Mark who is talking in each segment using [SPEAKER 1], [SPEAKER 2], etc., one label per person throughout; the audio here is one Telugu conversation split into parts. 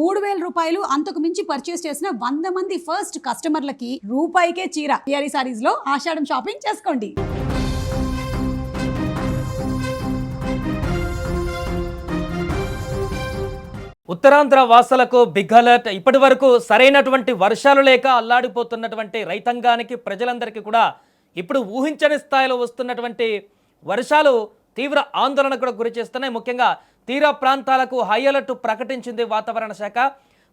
[SPEAKER 1] రూపాయలు అంతకు మించి పర్చేస్ చేసిన 100 మంది ఫస్ట్ కస్టమర్లకి రూపాయికే చీర టిఆర్ఈ సారీస్ లో ఆషాఢం షాపింగ్ చేసుకోండి.
[SPEAKER 2] ఉత్తరాంధ్ర వాసులకు బిగ్ అలర్ట్. ఇప్పటి వరకు సరైనటువంటి వర్షాలు లేక అల్లాడిపోతున్నటువంటి రైతాంగానికి, ప్రజలందరికీ కూడా ఇప్పుడు ఊహించని స్థాయిలో వస్తున్నటువంటి వర్షాలు తీవ్ర ఆందోళన కూడా గురి చేస్తున్నాయి. ముఖ్యంగా తీర ప్రాంతాలకు హై అలర్ట్ ప్రకటించింది వాతావరణ శాఖ.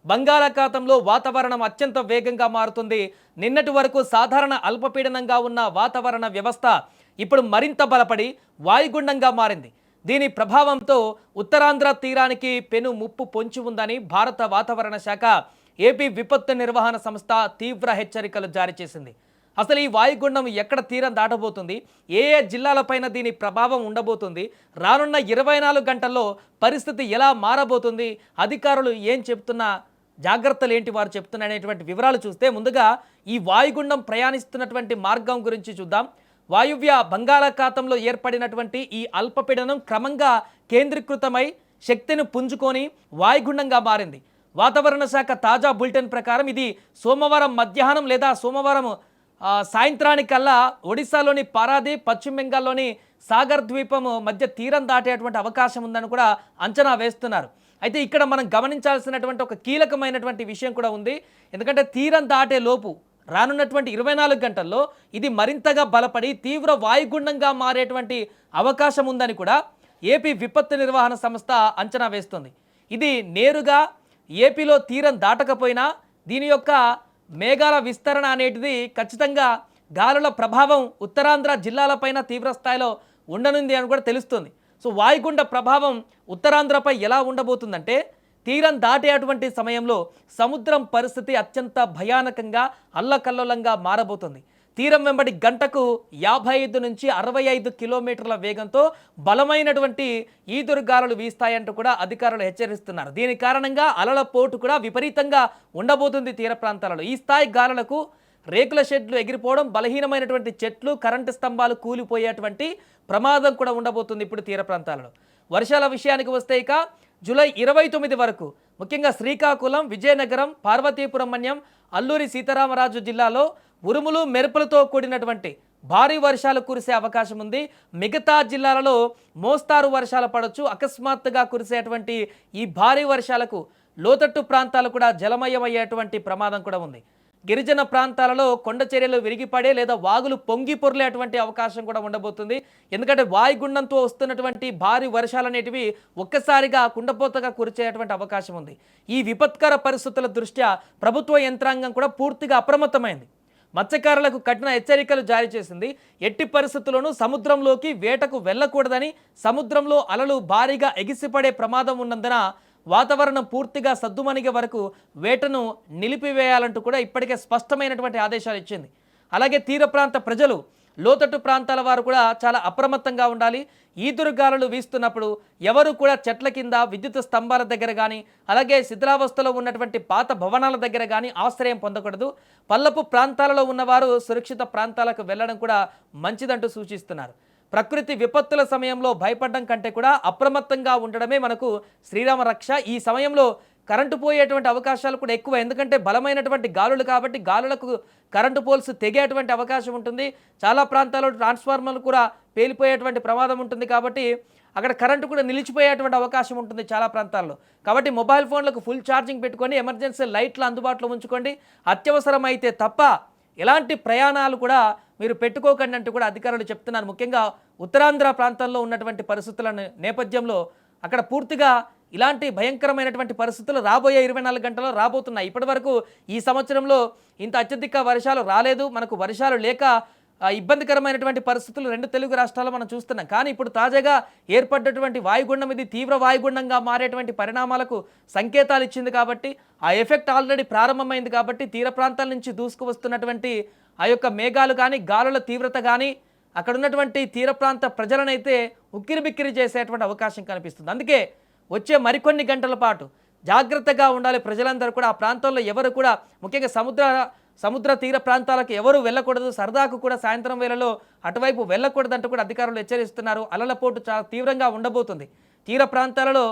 [SPEAKER 2] బంగాళాఖాతంలో వాతావరణం అత్యంత వేగంగా మారుతుంది. నిన్నటి వరకు సాధారణ అల్పపీడనంగా ఉన్న వాతావరణ వ్యవస్థ ఇప్పుడు మరింత బలపడి వాయుగుండంగా మారింది. దీని ప్రభావంతో ఉత్తరాంధ్ర తీరానికి పెను ముప్పు పొంచి ఉందని భారత వాతావరణ శాఖ ఏపీ విపత్తు నిర్వహణ సంస్థ తీవ్ర హెచ్చరికలు జారీ చేసింది. అసలు ఈ వాయుగుండం ఎక్కడ తీరం దాటబోతుంది, ఏ ఏ జిల్లాలపైన దీని ప్రభావం ఉండబోతుంది, రానున్న 24 గంటల్లో పరిస్థితి ఎలా మారబోతుంది, అధికారులు ఏం చెప్తున్నా, జాగ్రత్తలు ఏంటి వారు చెప్తున్నా అనేటువంటి వివరాలు చూస్తే ముందుగా ఈ వాయుగుండం ప్రయాణిస్తున్నటువంటి మార్గం గురించి చూద్దాం. వాయువ్య బంగాళాఖాతంలో ఏర్పడినటువంటి ఈ అల్పపీడనం క్రమంగా కేంద్రీకృతమై శక్తిని పుంజుకొని వాయుగుండంగా మారింది. వాతావరణ శాఖ తాజా బులెటిన్ ప్రకారం ఇది సోమవారం మధ్యాహ్నం లేదా సోమవారం సాయంత్రానికల్లా ఒడిశాలోని పారాదీప్, పశ్చిమ బెంగాల్లోని సాగర్ ద్వీపం మధ్య తీరం దాటేటువంటి అవకాశం ఉందని కూడా అంచనా వేస్తున్నారు. అయితే ఇక్కడ మనం గమనించాల్సినటువంటి ఒక కీలకమైనటువంటి విషయం కూడా ఉంది. ఎందుకంటే తీరం దాటే లోపు రానున్నటువంటి 24 గంటల్లో ఇది మరింతగా బలపడి తీవ్ర వాయుగుండంగా మారేటువంటి అవకాశం ఉందని కూడా ఏపీ విపత్తు నిర్వహణ సంస్థ అంచనా వేస్తుంది. ఇది నేరుగా ఏపీలో తీరం దాటకపోయినా దీని యొక్క మేఘాల విస్తరణ అనేటిది ఖచ్చితంగా గాలుల ప్రభావం ఉత్తరాంధ్ర జిల్లాలపైన తీవ్ర స్థాయిలో ఉండనుంది అని కూడా తెలుస్తుంది. సో వాయుగుండ ప్రభావం ఉత్తరాంధ్రపై ఎలా ఉండబోతుందంటే తీరం దాటేటువంటి సమయంలో సముద్రం పరిస్థితి అత్యంత భయానకంగా అల్లకల్లోలంగా మారబోతుంది. తీరం వెంబడి గంటకు 55 నుంచి 65 కిలోమీటర్ల వేగంతో బలమైనటువంటి ఈదురుగాలులు వీస్తాయంటూ కూడా అధికారులు హెచ్చరిస్తున్నారు. దీని కారణంగా అలల పోటు కూడా విపరీతంగా ఉండబోతుంది తీర ప్రాంతాలలో. ఈ స్థాయి గాలులకు రేకుల షెడ్లు ఎగిరిపోవడం, బలహీనమైనటువంటి చెట్లు, కరెంటు స్తంభాలు కూలిపోయేటువంటి ప్రమాదం కూడా ఉండబోతుంది ఇప్పుడు తీర ప్రాంతాలలో. వర్షాల విషయానికి వస్తే ఇక జూలై 29 వరకు ముఖ్యంగా శ్రీకాకుళం, విజయనగరం, పార్వతీపురం మన్యం, అల్లూరి సీతారామరాజు జిల్లాలో ఉరుములు మెరుపులతో కూడినటువంటి భారీ వర్షాలు కురిసే అవకాశం ఉంది. మిగతా జిల్లాలలో మోస్తారు వర్షాలు పడవచ్చు. అకస్మాత్తుగా కురిసేటువంటి ఈ భారీ వర్షాలకు లోతట్టు ప్రాంతాలు కూడా జలమయమయ్యేటువంటి ప్రమాదం కూడా ఉంది. గిరిజన ప్రాంతాలలో కొండ చర్యలు విరిగిపడే లేదా వాగులు పొంగి పొర్లేటువంటి అవకాశం కూడా ఉండబోతుంది. ఎందుకంటే వాయుగుండంతో వస్తున్నటువంటి భారీ వర్షాలు అనేటివి ఒక్కసారిగా కుండపోతగా కురిచేటువంటి అవకాశం ఉంది. ఈ విపత్కర పరిస్థితుల దృష్ట్యా ప్రభుత్వ యంత్రాంగం కూడా పూర్తిగా అప్రమత్తమైంది. మత్స్యకారులకు కఠిన హెచ్చరికలు జారీ చేసింది. ఎట్టి పరిస్థితుల్లోనూ సముద్రంలోకి వేటకు వెళ్ళకూడదని, సముద్రంలో అలలు భారీగా ఎగిసిపడే ప్రమాదం ఉన్నందున వాతావరణం పూర్తిగా సద్దుమణిగే వరకు వేటను నిలిపివేయాలంటూ కూడా ఇప్పటికే స్పష్టమైనటువంటి ఆదేశాలు ఇచ్చింది. అలాగే తీర ప్రాంత ప్రజలు, లోతట్టు ప్రాంతాల వారు కూడా చాలా అప్రమత్తంగా ఉండాలి. ఈదురుగాలులు వీస్తున్నప్పుడు ఎవరు కూడా చెట్ల కింద, విద్యుత్ స్తంభాల దగ్గర కానీ, అలాగే శిథిలావస్థలో ఉన్నటువంటి పాత భవనాల దగ్గర కానీ ఆశ్రయం పొందకూడదు. పల్లపు ప్రాంతాలలో ఉన్నవారు సురక్షిత ప్రాంతాలకు వెళ్ళడం కూడా మంచిదంటూ సూచిస్తున్నారు. ప్రకృతి విపత్తుల సమయంలో భయపడడం కంటే కూడా అప్రమత్తంగా ఉండడమే మనకు శ్రీరామ రక్ష. ఈ సమయంలో కరెంటు పోయేటువంటి అవకాశాలు కూడా ఎక్కువ. ఎందుకంటే బలమైనటువంటి గాలులు కాబట్టి గాలులకు కరెంటు పోల్స్ తెగేటువంటి అవకాశం ఉంటుంది. చాలా ప్రాంతాల్లో ట్రాన్స్ఫార్మర్లు కూడా పేలిపోయేటువంటి ప్రమాదం ఉంటుంది. కాబట్టి అక్కడ కరెంటు కూడా నిలిచిపోయేటువంటి అవకాశం ఉంటుంది చాలా ప్రాంతాల్లో. కాబట్టి మొబైల్ ఫోన్లకు ఫుల్ ఛార్జింగ్ పెట్టుకొని ఎమర్జెన్సీ లైట్లు అందుబాటులో ఉంచుకోండి. అత్యవసరమైతే తప్ప ఎలాంటి ప్రయాణాలు కూడా మీరు పెట్టుకోకండి అంటూ కూడా అధికారులు చెప్తున్నారు. ముఖ్యంగా ఉత్తరాంధ్ర ప్రాంతాల్లో ఉన్నటువంటి పరిస్థితుల నేపథ్యంలో అక్కడ పూర్తిగా ఇలాంటి భయంకరమైనటువంటి పరిస్థితులు రాబోయే 24 గంటల్లో రాబోతున్నాయి. ఇప్పటి వరకు ఈ సంవత్సరంలో ఇంత అత్యధిక వర్షాలు రాలేదు. మనకు వర్షాలు లేక ఇబ్బందికరమైనటువంటి పరిస్థితులు 2 తెలుగు రాష్ట్రాల్లో మనం చూస్తున్నాం. కానీ ఇప్పుడు తాజాగా ఏర్పడ్డటువంటి వాయుగుండం ఇది తీవ్ర వాయుగుండంగా మారేటువంటి పరిణామాలకు సంకేతాలు ఇచ్చింది. కాబట్టి ఆ ఎఫెక్ట్ ఆల్రెడీ ప్రారంభమైంది. కాబట్టి తీర ప్రాంతాల నుంచి దూసుకువస్తున్నటువంటి ఆ యొక్క మేఘాలు కానీ, గాలుల తీవ్రత కానీ అక్కడ ఉన్నటువంటి తీర ప్రాంత ప్రజలనైతే ఉక్కిరిబిక్కిరి చేసేటువంటి అవకాశం కనిపిస్తుంది. అందుకే వచ్చే మరికొన్ని గంటల పాటు జాగ్రత్తగా ఉండాలి ప్రజలందరూ కూడా. ఆ ప్రాంతంలో ఎవరు కూడా, ముఖ్యంగా సముద్ర తీర ప్రాంతాలకు ఎవరు వెళ్ళకూడదు. సరదాకు కూడా సాయంత్రం వేళలో అటువైపు వెళ్ళకూడదంటూ కూడా అధికారులు హెచ్చరిస్తున్నారు. అలల పోటు చాలా తీవ్రంగా ఉండబోతుంది. తీర ప్రాంతాలలో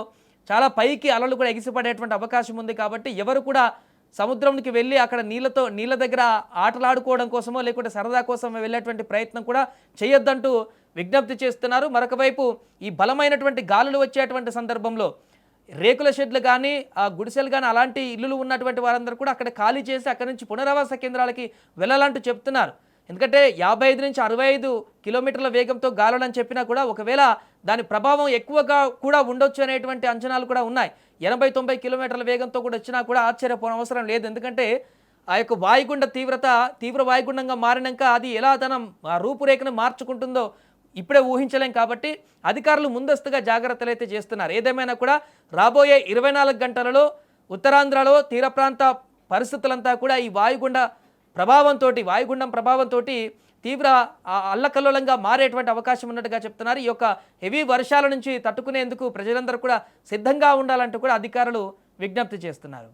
[SPEAKER 2] చాలా పైకి అలలు కూడా ఎగిసిపడేటువంటి అవకాశం ఉంది. కాబట్టి ఎవరు కూడా సముద్రంకి వెళ్ళి అక్కడ నీళ్ళ దగ్గర ఆటలాడుకోవడం కోసమో లేకుంటే సరదా కోసమో వెళ్ళేటువంటి ప్రయత్నం కూడా చేయొద్దంటూ విజ్ఞప్తి చేస్తున్నారు. మరొక వైపు ఈ బలమైనటువంటి గాలులు వచ్చేటువంటి సందర్భంలో రేకుల షెడ్లు కానీ ఆ గుడిసెలు కానీ అలాంటి ఇల్లులు ఉన్నటువంటి వారందరూ కూడా అక్కడ ఖాళీ చేసి అక్కడి నుంచి పునరావాస కేంద్రాలకి వెళ్ళాలంటూ చెప్తున్నారు. ఎందుకంటే 55 నుంచి 65 కిలోమీటర్ల వేగంతో గాలులని చెప్పినా కూడా ఒకవేళ దాని ప్రభావం ఎక్కువగా కూడా ఉండొచ్చు అనేటువంటి అంచనాలు కూడా ఉన్నాయి. 80-90 కిలోమీటర్ల వేగంతో కూడా వచ్చినా కూడా ఆశ్చర్యపోనవసరం లేదు. ఎందుకంటే ఆ యొక్క వాయుగుండ తీవ్ర వాయుగుండంగా మారినాక అది ఎలా తన రూపురేఖను మార్చుకుంటుందో ఇప్పుడే ఊహించలేం. కాబట్టి అధికారులు ముందస్తుగా జాగ్రత్తలు అయితే చేస్తున్నారు. ఏదేమైనా కూడా రాబోయే 24 గంటలలో ఉత్తరాంధ్రలో తీర ప్రాంత పరిస్థితులంతా కూడా ఈ వాయుగుండం ప్రభావంతో తీవ్ర అల్లకల్లోలంగా మారేటువంటి అవకాశం ఉన్నట్టుగా చెప్తున్నారు. ఈ యొక్క హెవీ వర్షాల నుంచి తట్టుకునేందుకు ప్రజలందరూ కూడా సిద్ధంగా ఉండాలంటూ కూడా అధికారులు విజ్ఞప్తి చేస్తున్నారు.